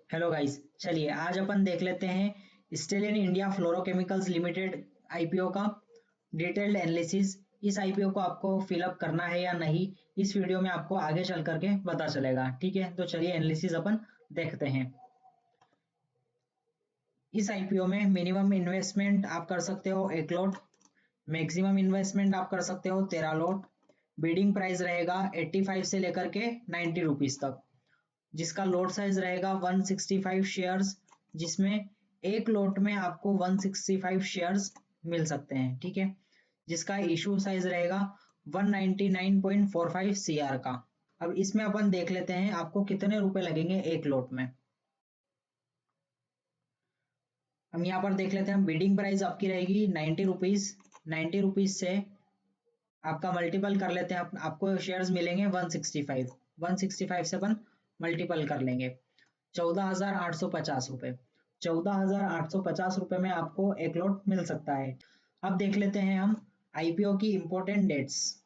Hello guys, चलिए आज अपन देख लेते हैं Stalin India fluorochemicals limited IPO का डिटेल्ड एनालिसिस। इस आईपीओ को आपको फिलअप करना है या नहीं, इस वीडियो में आपको आगे चल करके पता चलेगा। ठीक है, तो चलिए एनालिसिस अपन देखते हैं। इस आईपीओ में मिनिमम इन्वेस्टमेंट आप कर सकते हो 1 लॉट, मैक्सिमम इन्वेस्टमेंट आप कर सकते हो 13 लॉट। बिडिंग प्राइस रहेगा 85 से लेकर के 90 रुपीज तक, जिसका लॉट साइज रहेगा 165 शेयर्स, जिसमें एक लॉट में आपको 165 शेयर्स मिल सकते हैं। ठीक है, जिसका इशू साइज रहेगा 199.45 सीआर का। अब इसमें अपन देख लेते हैं आपको कितने रुपए लगेंगे एक लॉट में। हम यहाँ पर देख लेते हैं, बिडिंग प्राइस आपकी रहेगी 90 रुपीज। 90 रुपीज से आपका मल्टीपल कर लेते हैं, आपको शेयर्स मिलेंगे 165। 165 से अपन मल्टीपल कर लेंगे 14,850 रुपए। 14,850 रुपए में आपको एक लॉट मिल सकता है। अब देख लेते हैं हम आईपीओ की इंपॉर्टेंट डेट्स,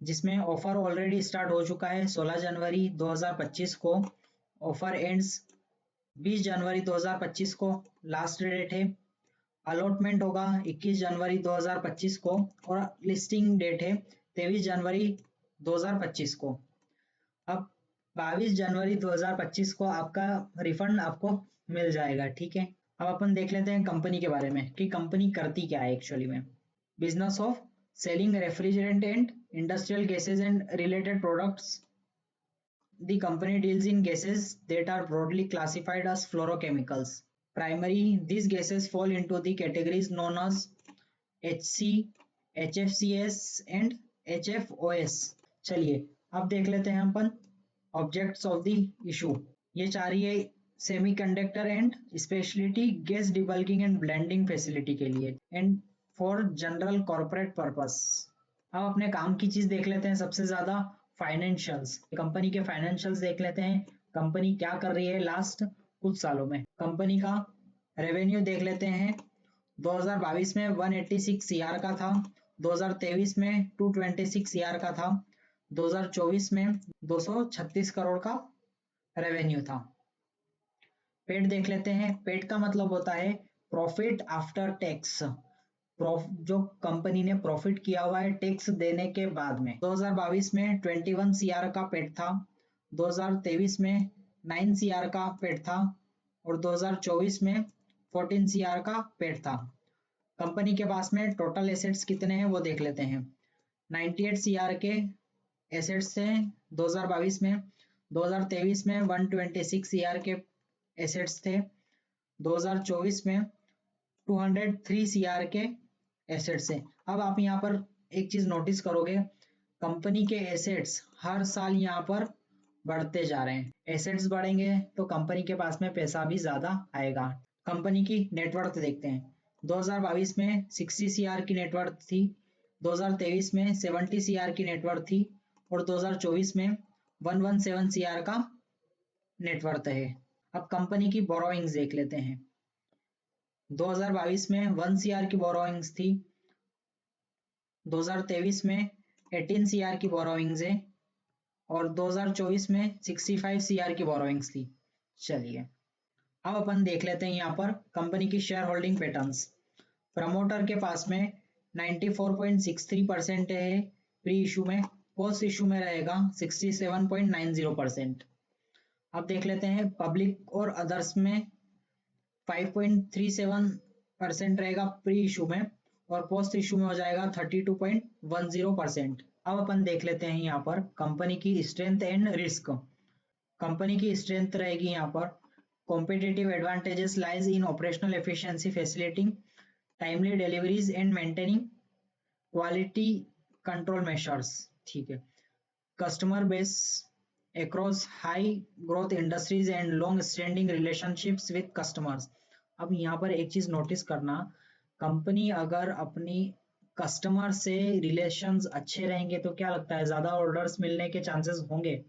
जिसमें ऑफर ऑलरेडी स्टार्ट हो चुका है 16 जनवरी 2025 को। ऑफर एंड्स 20 जनवरी 2025 को, लास्ट डेट है। अलॉटमेंट होगा 21 जनवरी 2025 को और लिस्टिंग डेट है 23 जनवरी 2025 को। अब 22 जनवरी 2025 को आपका रिफंड आपको मिल जाएगा। ठीक है, अब अपन देख लेते हैं कंपनी के बारे में कि कंपनी करती क्या है एक्चुअली में। Business of selling refrigerant and industrial gases and related products. The company deals in gases that are broadly classified as fluorochemicals. Primarily, these gases fall into the categories known as HC, HFCS and HFOS. चलिए अब देख लेते हैं अपन objects of the issue. ये चाह रही है semiconductor and speciality gas डिबल्किंग and blending facility के लिए and for general corporate purpose. अब अपने काम की चीज देख लेते हैं। सबसे ज्यादा फाइनेंशियल्स, कंपनी के फाइनेंशियल्स देख लेते हैं। कंपनी क्या कर रही है लास्ट कुछ सालों में। कंपनी का रेवेन्यू देख लेते हैं। 2022 में 186 सीआर का था, 2023 में 226 सीआर का था, 2024 में 236 करोड़ का रेवेन्यू था। पेट देख लेते हैं। पेट का मतलब होता है प्रॉफिट आफ्टर टैक्स, जो कंपनी ने प्रॉफिट किया हुआ है टैक्स देने के बाद में। 2022 में 21 सीआर का पेट था, 2023 में 9 सीआर का पेट था और 2024 में 14 सीआर का पेट था। कंपनी के पास में टोटल एसेट्स कितने हैं वो देख लेते हैं। 98 सीआर के एसेट्स थे 2022 में, 2023 में 126 सीआर के एसेट्स थे, 2024 में 203 सीआर के एसेट्स हैं। अब आप यहाँ पर एक चीज नोटिस करोगे, कंपनी के एसेट्स हर साल यहाँ पर बढ़ते जा रहे हैं। एसेट्स बढ़ेंगे तो कंपनी के पास में पैसा भी ज्यादा आएगा। कंपनी की नेटवर्थ देखते हैं। 2022 में 60 सीआर की नेटवर्थ थी, 2023 में 70 सीआर की नेटवर्थ थी और 2024 में 117 सीआर का नेटवर्थ है। अब कंपनी की बोरोइंग्स देख लेते हैं। 2022 में 1 सीआर की बोरोइंग्स थी, 2023 में 18 सीआर की बोरोइंग्स है और 2024 में 65 सीआर की बोरोइंग्स थी। चलिए अब अपन देख लेते हैं यहाँ पर कंपनी की शेयर होल्डिंग पैटर्न्स। प्रमोटर के पास में 94.63% है प्री इशू में, पोस्ट इशू में रहेगा 67.90%। अब देख लेते हैं पब्लिक और अदर्स में 5.37% रहेगा प्री इशू में और पोस्ट इशू में हो जाएगा 32.10%। अब अपन देख लेते हैं यहाँ पर कंपनी की स्ट्रेंथ एंड रिस्क। कंपनी की स्ट्रेंथ रहेगी यहाँ पर competitive advantages lies in operational efficiency facilitating timely deliveries and maintaining quality control measures. ठीक है, customer base across high growth industries and long standing relationships with customers। अब यहाँ पर एक चीज नोटिस करना, कंपनी अगर अपनी कस्टमर से रिलेशंस अच्छे रहेंगे तो क्या लगता है ज्यादा ऑर्डर्स मिलने के चांसेस होंगे।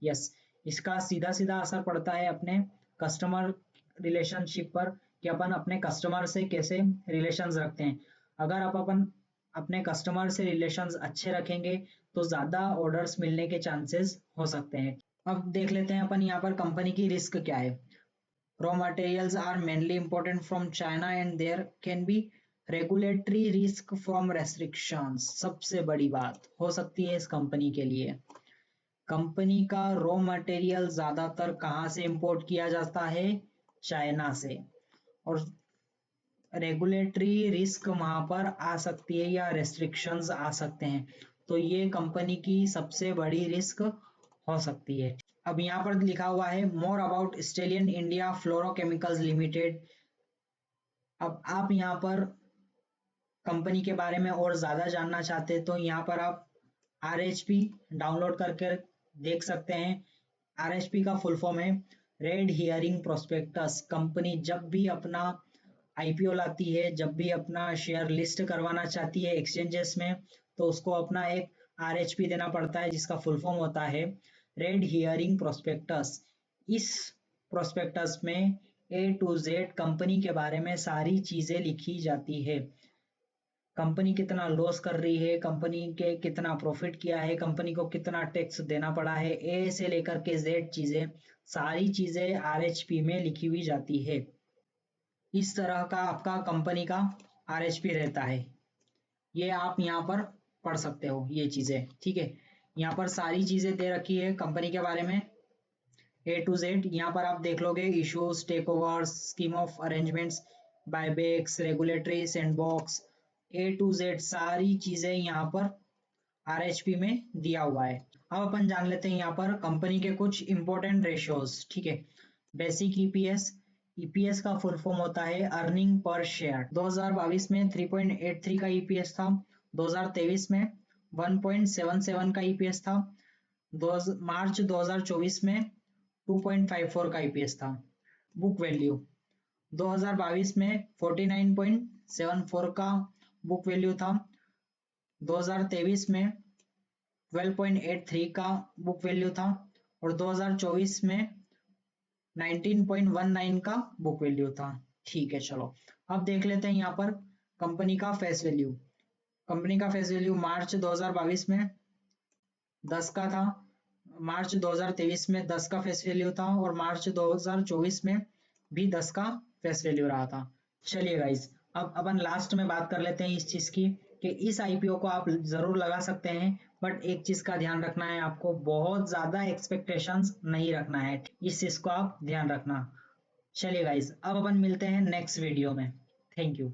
यस, इसका सीधा सीधा असर पड़ता है अपने कस्टमर रिलेशनशिप पर कि अपन अपने कस्टमर से कैसे रिलेशंस रखते हैं। अगर आप अपन अपने कस्टमर से रिलेशंस अच्छे रखेंगे तो ज्यादा ऑर्डर्स मिलने के चांसेस हो सकते हैं। अब देख लेते हैं अपन यहाँ पर कंपनी की रिस्क क्या है। Raw materials are mainly important from China and there can be regulatory risk from restrictions. सबसे बड़ी बात हो सकती है इस कंपनी के लिए, कंपनी का रॉ मटेरियल ज्यादातर कहाँ से इंपोर्ट किया जाता है, चाइना से, और रेगुलेटरी रिस्क वहां पर आ सकती है या रेस्ट्रिक्शंस आ सकते हैं, तो ये कंपनी की सबसे बड़ी रिस्क हो सकती है। अब यहाँ पर लिखा हुआ है more about stallion India fluorochemicals limited. अब आप यहाँ पर कंपनी के बारे में और ज्यादा जानना चाहते हैं तो यहाँ पर आप RHP डाउनलोड करके देख सकते हैं। RHP का फुल फॉर्म है रेड हियरिंग प्रोस्पेक्टस। कंपनी जब भी अपना IPO लाती है, जब भी अपना शेयर लिस्ट करवाना चाहती है एक्सचेंजेस में, तो उसको अपना एक RHP देना पड़ता है जिसका फुल फॉर्म होता है रेड हियरिंग प्रोस्पेक्टस। इस प्रोस्पेक्टस में A to Z कंपनी के बारे में सारी चीजें लिखी जाती है। कंपनी कितना लॉस कर रही है, कंपनी के कितना प्रॉफिट किया है, कंपनी को कितना टैक्स देना पड़ा है, ए से लेकर के जेड चीजें, सारी चीजें RHP में लिखी हुई जाती है। इस तरह का आपका कंपनी का RHP रहता है। ये आप यहाँ पर पढ़ सकते हो ये चीजें, ठीक है। यहाँ पर सारी चीजें दे रखी है कंपनी के बारे में A to Z। यहाँ पर आप देख लोगे issues, takeovers, scheme of arrangements, buybacks, regulatory sandbox, A to Z सारी चीजें यहाँ पर RHP में दिया हुआ है। अब अपन जान लेते हैं यहाँ पर कंपनी के कुछ इंपॉर्टेंट रेशियोज, ठीक है। बेसिक EPS, EPS का फुल फॉर्म होता है अर्निंग पर शेयर। 2022 में 3.83 का EPS था, 2023 में 1.77 का EPS था, मार्च 2024 में 2.54 का EPS था। बुक वैल्यू 2022 में 49.74 का बुक वैल्यू था, 2023 में 12.83 का बुक वैल्यू था, और 2024 में 19.19 का बुक वैल्यू था। ठीक है, चलो अब देख लेते हैं यहाँ पर कंपनी का फेस वैल्यू। कंपनी का फेस वैल्यू मार्च 2022 में 10 का था, मार्च 2023 में 10 का फेस वैल्यू था, और मार्च 2024 में भी 10 का फेस वैल्यू रहा था। चलिए गाइज, अब अपन लास्ट में बात कर लेते हैं इस चीज की कि इस IPO को आप जरूर लगा सकते हैं, बट एक चीज का ध्यान रखना है, आपको बहुत ज्यादा एक्सपेक्टेशंस नहीं रखना है, इस चीज को आप ध्यान रखना। चलिए गाइज, अब अपन मिलते हैं नेक्स्ट वीडियो में। Thank you.